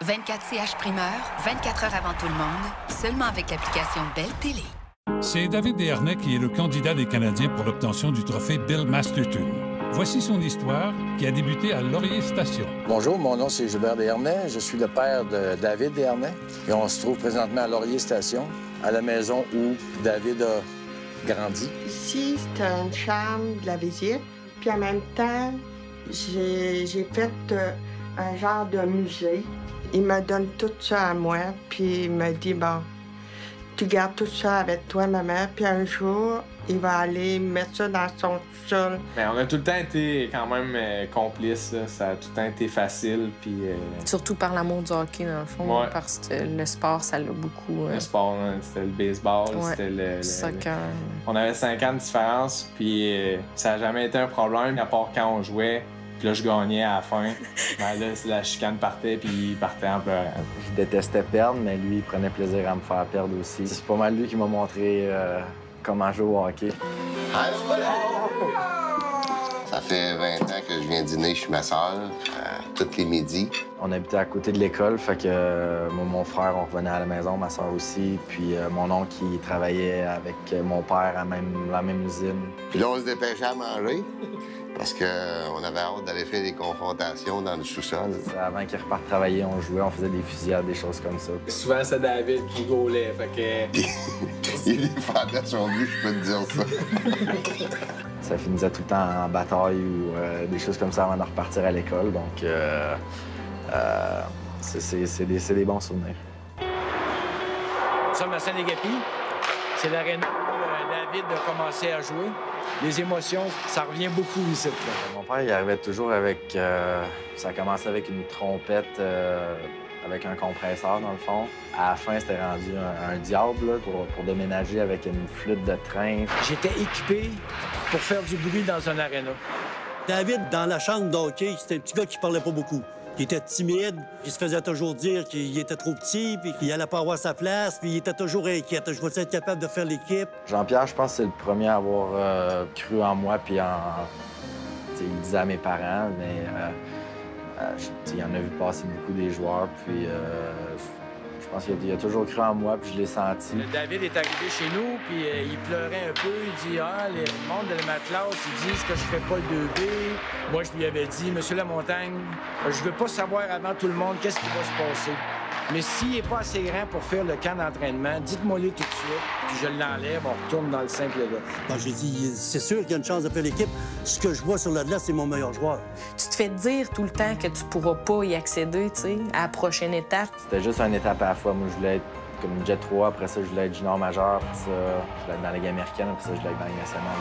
24 CH primeur, 24 heures avant tout le monde, seulement avec l'application Belle Télé. C'est David Desharnais qui est le candidat des Canadiens pour l'obtention du trophée Bill Masterton. Voici son histoire qui a débuté à Laurier Station. Bonjour, mon nom c'est Gilbert Desharnais. Je suis le père de David Desharnais. Et on se trouve présentement à Laurier Station, à la maison où David a grandi. Ici, c'est une chambre de la visite. Puis en même temps, j'ai fait un genre de musée. Il me donne tout ça à moi, puis il me dit, bon, tu gardes tout ça avec toi, maman, puis un jour, il va aller mettre ça dans son sol. Mais on a tout le temps été quand même complices, là. Ça a tout le temps été facile, puis... Surtout par l'amour du hockey, dans le fond, ouais. Parce que le sport, ça l'a beaucoup... Le sport, hein, c'était le baseball, ouais. C'était le soccer. On avait 5 ans de différence, puis ça n'a jamais été un problème, à part quand on jouait. Puis là, je gagnais à la fin. Ben là, la chicane partait, puis il partait en pleurant. Je détestais perdre, mais lui, il prenait plaisir à me faire perdre aussi. C'est pas mal lui qui m'a montré comment jouer au hockey. Ça fait 20 ans que je viens dîner chez ma sœur, tous les midis. On habitait à côté de l'école, fait que moi, mon frère, on revenait à la maison, ma sœur aussi. Puis mon oncle, qui travaillait avec mon père à la même usine. Puis là, on se dépêchait à manger. Parce qu'on avait hâte d'aller faire des confrontations dans le sous-sol. Avant qu'il reparte travailler, on jouait, on faisait des fusillades, des choses comme ça. Souvent, c'est David qui gaulait, fait que... Il défendait son but, je peux te dire ça. Ça finissait tout le temps en bataille ou des choses comme ça avant de repartir à l'école. Donc, c'est des bons souvenirs. Nous sommes à Saint-Légapi. C'est l'aréna où David a commencé à jouer. Les émotions, ça revient beaucoup ici. Mon père, il arrivait toujours avec... ça commençait avec une trompette avec un compresseur, dans le fond. À la fin, c'était rendu un diable là, pour déménager avec une flûte de train. J'étais équipé pour faire du bruit dans un aréna. David, dans la chambre d'hockey, c'était un petit gars qui parlait pas beaucoup. Il était timide, il se faisait toujours dire qu'il était trop petit, puis qu'il allait pas avoir sa place, puis il était toujours inquiet. Je voulais être capable de faire l'équipe. Jean-Pierre, je pense que c'est le premier à avoir cru en moi, puis il disait à mes parents, mais il en a vu passer beaucoup des joueurs, puis je pense qu'il a toujours cru en moi, puis je l'ai senti. David est arrivé chez nous, puis il pleurait un peu. Il dit « Ah, les monde de ma classe, ils disent que je ferais pas le 2B. » Moi, je lui avais dit « Monsieur Lamontagne, je veux pas savoir avant tout le monde qu'est-ce qui va se passer. Mais s'il n'est pas assez grand pour faire le camp d'entraînement, dites-moi-le tout de suite, puis je l'enlève, on retourne dans le simple là. » Ben, j'ai dit « C'est sûr qu'il y a une chance de faire l'équipe. Ce que je vois sur la glace, c'est mon meilleur joueur. » Tu te fais dire tout le temps que tu pourras pas y accéder, tu sais, à la prochaine étape. C'était juste une étape à la fois. Moi, je voulais être comme Jet 3, après ça, je voulais être junior majeur, après ça, je voulais être dans la Ligue américaine, après ça, je voulais être dans la Ligue nationale.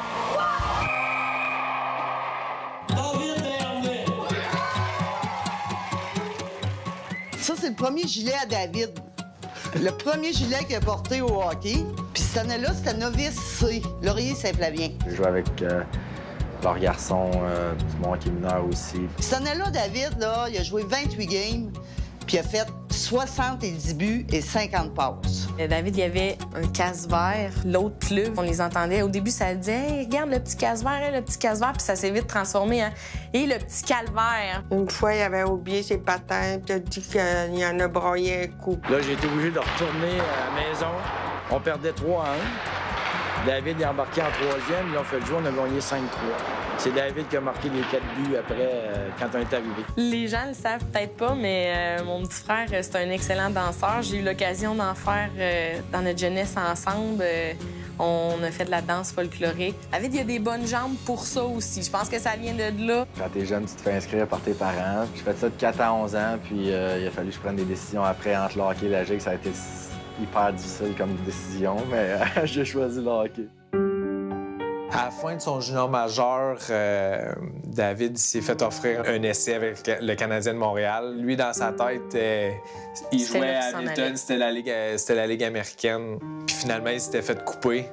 Ça, c'est le premier gilet à David. Le premier gilet qu'il a porté au hockey. Puis cette année-là, c'était novice C, Laurier-Saint-Flavien. J'ai joué avec leurs garçons, du monde qui est mineur aussi. Puis cette année-là, David, là, il a joué 28 games, puis il a fait 70 buts et 50 passes. David, il y avait un casse vert, l'autre plus. On les entendait. Au début, ça disait hey, regarde le petit casse vert, le petit casse vert, puis ça s'est vite transformé en et le petit calvaire. Une fois, il avait oublié ses patins, puis il a dit qu'il en a broyé un coup. Là, j'ai été obligé de retourner à la maison. On perdait 3-1. David est embarqué en troisième. Là, on fait le jeu, on a gagné 5-3. C'est David qui a marqué les 4 buts après, quand on est arrivé. Les gens le savent peut-être pas, mais mon petit frère, c'est un excellent danseur. J'ai eu l'occasion d'en faire dans notre jeunesse ensemble. On a fait de la danse folklorique. David, il a des bonnes jambes pour ça aussi. Je pense que ça vient de là. Quand t'es jeune, tu te fais inscrire par tes parents. J'ai fait ça de 4 à 11 ans, puis il a fallu que je prenne des décisions après entre le hockey et la gigue. Ça a été hyper difficile comme décision, mais j'ai choisi le hockey. À la fin de son junior majeur, David s'est fait offrir un essai avec le Canadien de Montréal. Lui, dans sa tête, il jouait à Hamilton, c'était la Ligue américaine. Puis finalement, il s'était fait couper.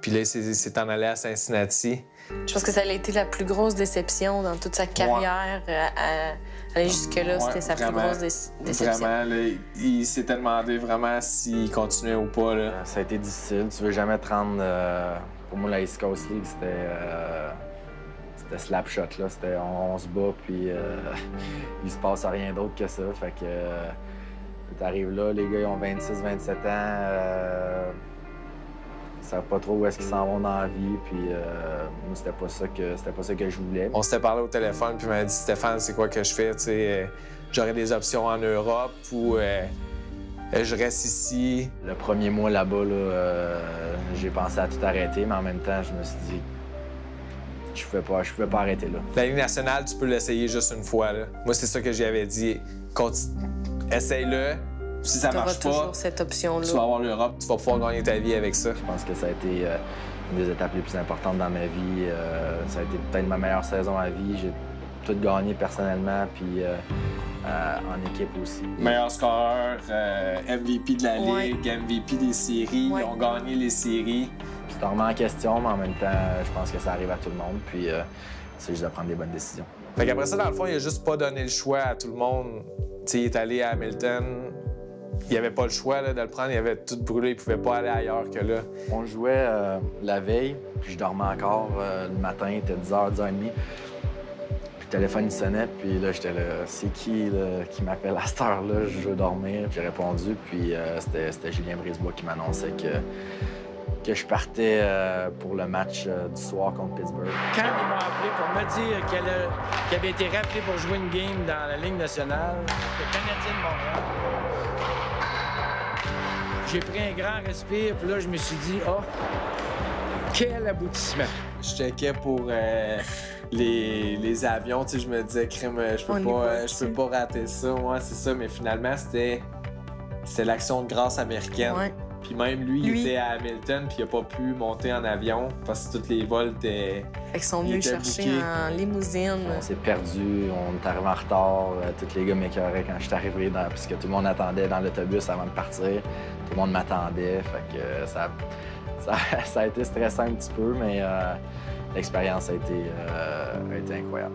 Puis là, il s'est en allé à Cincinnati. Je pense que ça a été la plus grosse déception dans toute sa carrière. Aller jusque-là, c'était sa plus grosse déception. Vraiment, là, il s'était demandé vraiment s'il continuait ou pas. Là. Ça a été difficile. Tu veux jamais te rendre... Pour moi, la East Coast League, c'était slap shot. Là. On se bat, puis il se passe rien d'autre que ça. Fait que Tu arrives là, les gars, ils ont 26, 27 ans. Ils savent pas trop où est-ce qu'ils s'en vont dans la vie. Puis moi, c'était pas ça que je voulais. On s'était parlé au téléphone, puis il m'a dit « Stéphane, c'est quoi que je fais? J'aurais des options en Europe ou je reste ici. » Le premier mois là-bas, j'ai pensé à tout arrêter, mais en même temps, je me suis dit je pouvais pas arrêter là. La Ligue nationale, tu peux l'essayer juste une fois. Là. Moi, c'est ça que j'y avais dit. Essaye-le. Si ça marche pas, toujours cette option-là. Tu vas avoir l'Europe, tu vas pouvoir gagner ta vie avec ça. Je pense que ça a été une des étapes les plus importantes dans ma vie. Ça a été peut-être ma meilleure saison à vie. J'ai tout gagné personnellement, puis en équipe aussi. Meilleur scoreur, MVP de la Ligue, MVP des séries. Ils ont gagné les séries. Tu t'en remets en question, mais en même temps, je pense que ça arrive à tout le monde, puis c'est juste de prendre des bonnes décisions. Fait qu'après ça, dans le fond, il a juste pas donné le choix à tout le monde. T'sais, il est allé à Hamilton. Il avait pas le choix là, de le prendre. Il avait tout brûlé. Il pouvait pas aller ailleurs que là. On jouait la veille, puis je dormais encore le matin. Il était 10h, 10h30. Puis le téléphone, il sonnait, puis là, j'étais là, c'est qui m'appelle à cette heure-là? Je veux dormir. J'ai répondu, puis c'était Julien Brisebois qui m'annonçait que je partais pour le match du soir contre Pittsburgh. Quand il m'a appelé pour me dire qu'il avait été rappelé pour jouer une game dans la Ligue nationale, le Canadien de Montréal, j'ai pris un grand respire, puis là, je me suis dit, quel aboutissement! Je checkais pour les avions, tu sais, je me disais, crème, je peux pas rater ça, c'est ça, mais finalement, c'était l'action de grâce américaine. Ouais. Puis même lui, il était à Hamilton, puis il a pas pu monter en avion parce que tous les vols étaient. Fait qu'ils sont venus chercher en limousine. On s'est perdu, on est arrivé en retard. Tous les gars m'écœuraient quand je suis arrivé, parce que tout le monde attendait dans l'autobus avant de partir. Tout le monde m'attendait, fait que ça a été stressant un petit peu, mais l'expérience a été incroyable.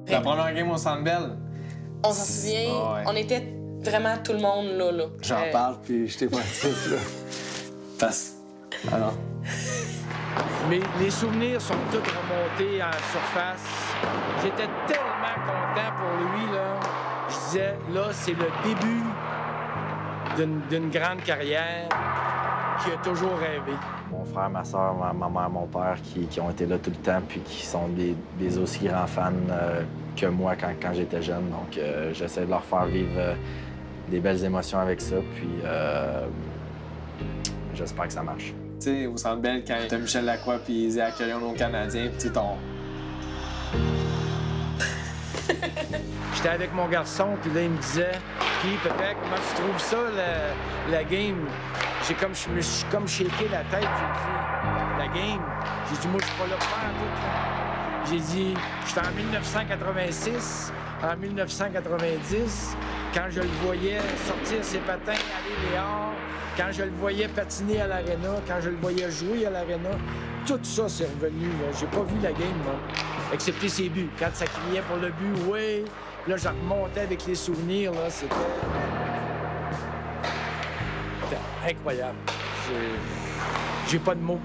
La première game au Centre Bell? On s'en souvient, on était vraiment tout le monde là. J'en parle, puis je t'ai pas dit, là. Passe. Alors. Mais les souvenirs sont tous remontés en surface. J'étais tellement content pour lui, là. Je disais, là, c'est le début d'une grande carrière qu'il a toujours rêvé. Mon frère, ma soeur, ma mère, mon père qui ont été là tout le temps puis qui sont des aussi grands fans que moi quand j'étais jeune. Donc, j'essaie de leur faire vivre des belles émotions avec ça, puis j'espère que ça marche. Tu sais, au Centre Bell, quand t'as Michel Lacroix puis ils disaient accueillons nos Canadiens, puis tu sais, J'étais avec mon garçon, puis là, il me disait « Puis, papa, comment tu trouves ça, la game? » Je me suis comme shaké la tête, j'ai dit « La game? » J'ai dit « Moi, je suis pas là pour faire tout. » J'ai dit « J'étais en 1986, en 1990, quand je le voyais sortir ses patins, aller dehors, quand je le voyais patiner à l'aréna, quand je le voyais jouer à l'aréna, tout ça, c'est revenu. J'ai pas vu la game, moi, excepté ses buts. Quand ça criait pour le but, oui. Là, je remontais avec les souvenirs, là, c'était incroyable. J'ai pas de mots.